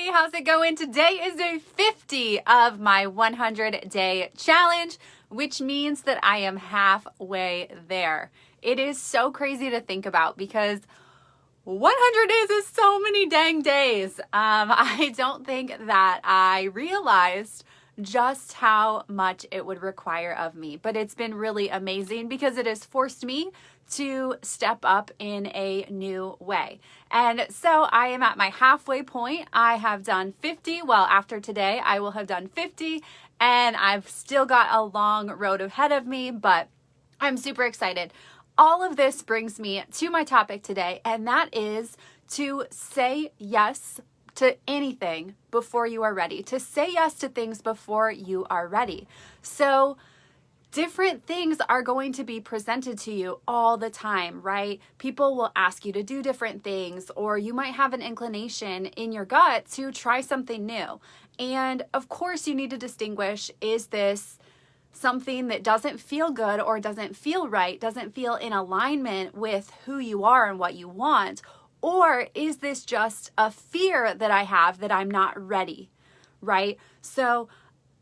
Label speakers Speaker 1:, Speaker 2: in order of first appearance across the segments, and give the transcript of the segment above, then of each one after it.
Speaker 1: Hey, how's it going? Today is day 50 of my 100-day challenge, which means that I am halfway there. It is so crazy to think about because 100 days is so many dang days. I don't think that I realized just how much it would require of me, but it's been really amazing because it has forced me to step up in a new way. And so I am at my halfway point. I have done 50. Well, after today, I will have done 50, and I've still got a long road ahead of me, but I'm super excited. All of this brings me to my topic today, and that is to say yes to anything before you are ready, to say yes to things before you are ready. So different things are going to be presented to you all the time, right? People will ask you to do different things, or you might have an inclination in your gut to try something new. And of course, you need to distinguish, is this something that doesn't feel good or doesn't feel right, doesn't feel in alignment with who you are and what you want? Or is this just a fear that I have that I'm not ready, right? So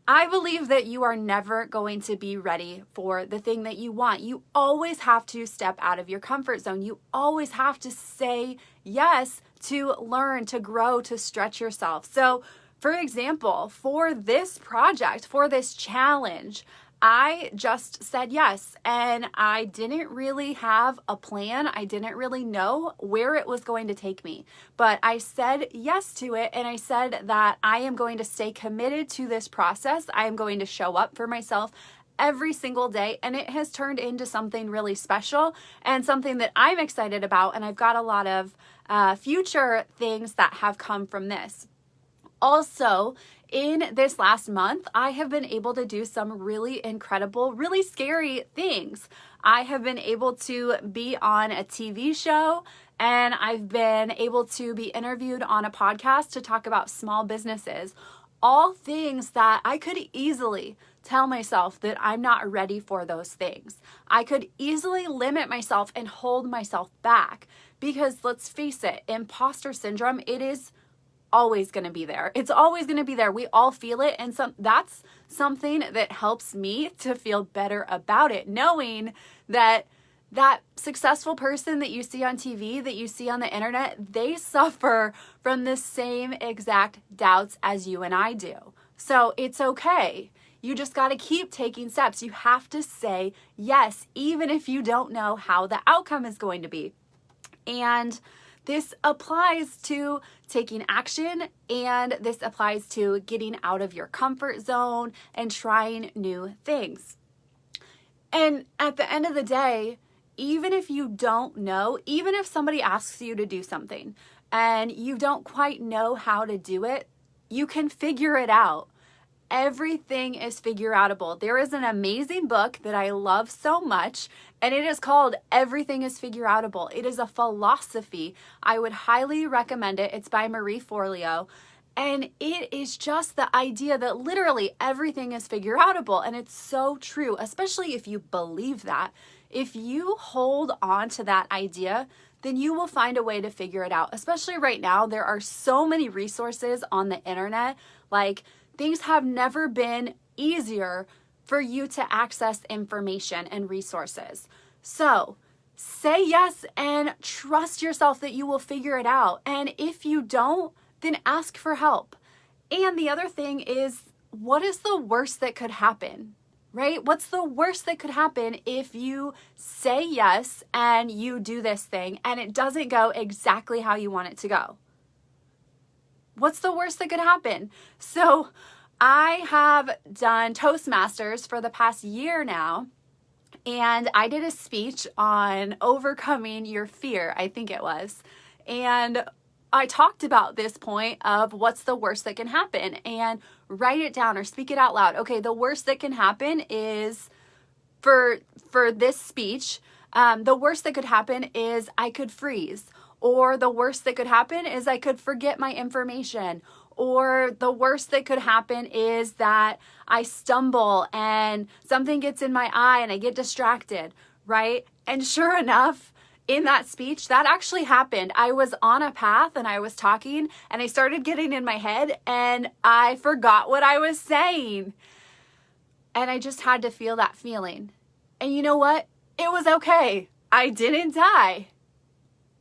Speaker 1: I believe that you are never going to be ready for the thing that you want. You always have to step out of your comfort zone. You always have to say yes to learn, to grow, to stretch yourself. So, for example, for this project, for this challenge, I just said yes, and I didn't really have a plan. I didn't really know where it was going to take me, but I said yes to it, and I said that I am going to stay committed to this process. I am going to show up for myself every single day, and it has turned into something really special and something that I'm excited about, and I've got a lot of future things that have come from this. Also, in this last month, I have been able to do some really incredible, really scary things. I have been able to be on a TV show, and I've been able to be interviewed on a podcast to talk about small businesses. All things that I could easily tell myself that I'm not ready for those things. I could easily limit myself and hold myself back because let's face it, imposter syndrome, it is always going to be there. It's always going to be there. We all feel it. And that's something that helps me to feel better about it, knowing that that successful person that you see on TV, that you see on the internet, they suffer from the same exact doubts as you and I do. So it's okay. You just got to keep taking steps. You have to say yes, even if you don't know how the outcome is going to be. And this applies to taking action, and this applies to getting out of your comfort zone and trying new things. And at the end of the day, even if you don't know, even if somebody asks you to do something and you don't quite know how to do it, you can figure it out. Everything is figure outable. There is an amazing book that I love so much, and it is called Everything is Figure Outable. It is a philosophy. I would highly recommend it. It's by Marie Forleo, and it is just the idea that literally everything is figure outable, and it's so true, especially if you believe that. If you hold on to that idea, then you will find a way to figure it out. Especially right now, there are so many resources on the internet. Like, things have never been easier for you to access information and resources. So say yes and trust yourself that you will figure it out. And if you don't, then ask for help. And the other thing is, what is the worst that could happen, right? What's the worst that could happen if you say yes and you do this thing and it doesn't go exactly how you want it to go? What's the worst that could happen? So I have done Toastmasters for the past year now, and I did a speech on overcoming your fear, I think it was. And I talked about this point of what's the worst that can happen, and write it down or speak it out loud. Okay, the worst that can happen is for this speech, the worst that could happen is I could freeze. Or the worst that could happen is I could forget my information. Or the worst that could happen is that I stumble and something gets in my eye and I get distracted, right? And sure enough, in that speech, that actually happened. I was on a path and I was talking and I started getting in my head and I forgot what I was saying. And I just had to feel that feeling. And you know what? It was okay. I didn't die.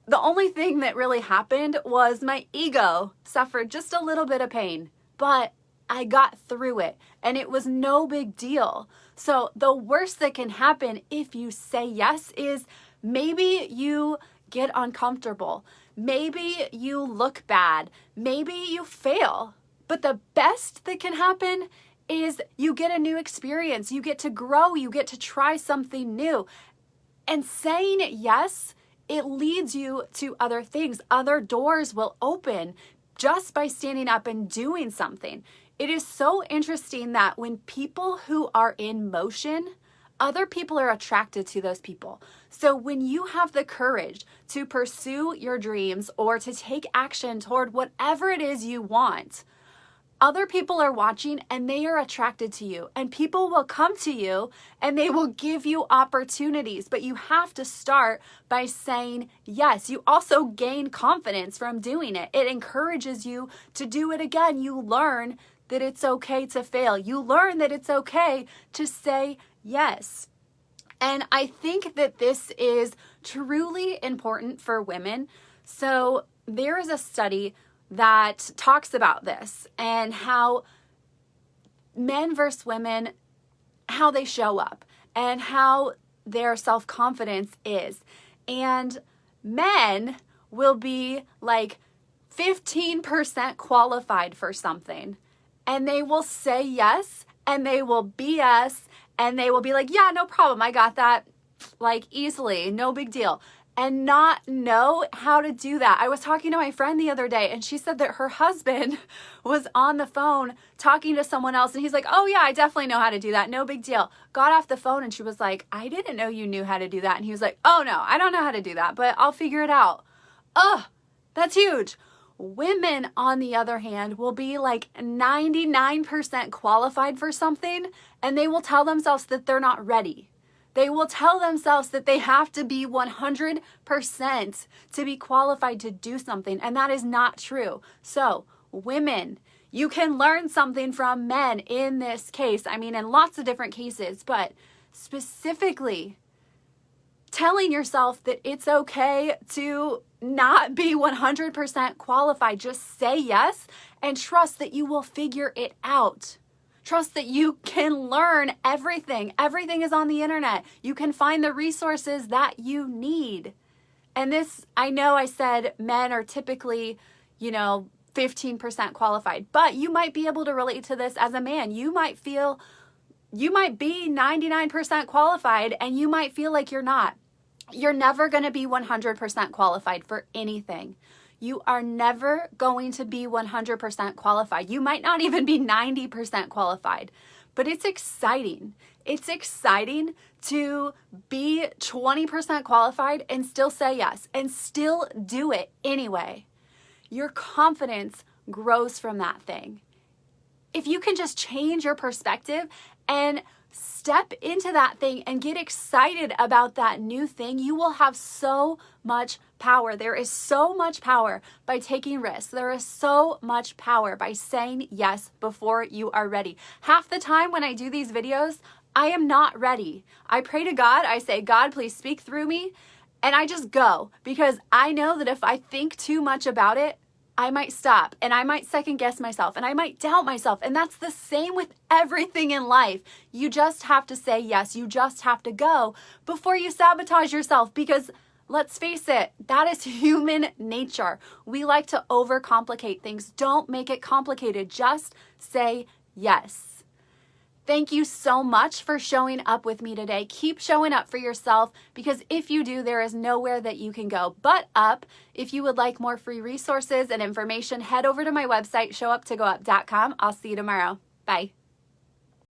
Speaker 1: The only thing that really happened was my ego suffered just a little bit of pain, but I got through it and it was no big deal. So the worst that can happen if you say yes is maybe you get uncomfortable. Maybe you look bad. Maybe you fail. But the best that can happen is you get a new experience. You get to grow. You get to try something new. And saying yes, it leads you to other things. Other doors will open just by standing up and doing something. It is so interesting that when people who are in motion, other people are attracted to those people. So when you have the courage to pursue your dreams or to take action toward whatever it is you want, other people are watching and they are attracted to you, and people will come to you and they will give you opportunities, but you have to start by saying yes. You also gain confidence from doing it. It encourages you to do it again. You learn that it's okay to fail. You learn that it's okay to say yes. And I think that this is truly important for women. So there is a study that talks about this and how men versus women, how they show up and how their self-confidence is. And men will be like 15% qualified for something and they will say yes and they will BS and they will be like, yeah, no problem. I got that like easily, no big deal. And not know how to do that. I was talking to my friend the other day and she said that her husband was on the phone talking to someone else and he's like, oh yeah, I definitely know how to do that. No big deal. Got off the phone and she was like, I didn't know you knew how to do that. And he was like, oh no, I don't know how to do that, but I'll figure it out. Oh, that's huge. Women, on the other hand, will be like 99% qualified for something and they will tell themselves that they're not ready. They will tell themselves that they have to be 100% to be qualified to do something, and that is not true. So, women, you can learn something from men in this case. I mean, in lots of different cases, but specifically telling yourself that it's okay to not be 100% qualified. Just say yes and trust that you will figure it out. Trust that you can learn everything. Everything is on the internet. You can find the resources that you need. And this, I know I said men are typically, 15% qualified, but you might be able to relate to this as a man. You might be 99% qualified and you might feel like you're not. You're never going to be 100% qualified for anything. You are never going to be 100% qualified. You might not even be 90% qualified, but it's exciting. It's exciting to be 20% qualified and still say yes and still do it anyway. Your confidence grows from that thing. If you can just change your perspective and step into that thing and get excited about that new thing, you will have so much power. There is so much power by taking risks. There is so much power by saying yes before you are ready. Half the time when I do these videos, I am not ready. I pray to God. I say, God, please speak through me. And I just go because I know that if I think too much about it, I might stop and I might second guess myself and I might doubt myself. And that's the same with everything in life. You just have to say yes. You just have to go before you sabotage yourself, because let's face it, that is human nature. We like to overcomplicate things. Don't make it complicated. Just say yes. Thank you so much for showing up with me today. Keep showing up for yourself, because if you do, there is nowhere that you can go but up. If you would like more free resources and information, head over to my website, showuptogoup.com. I'll see you tomorrow. Bye.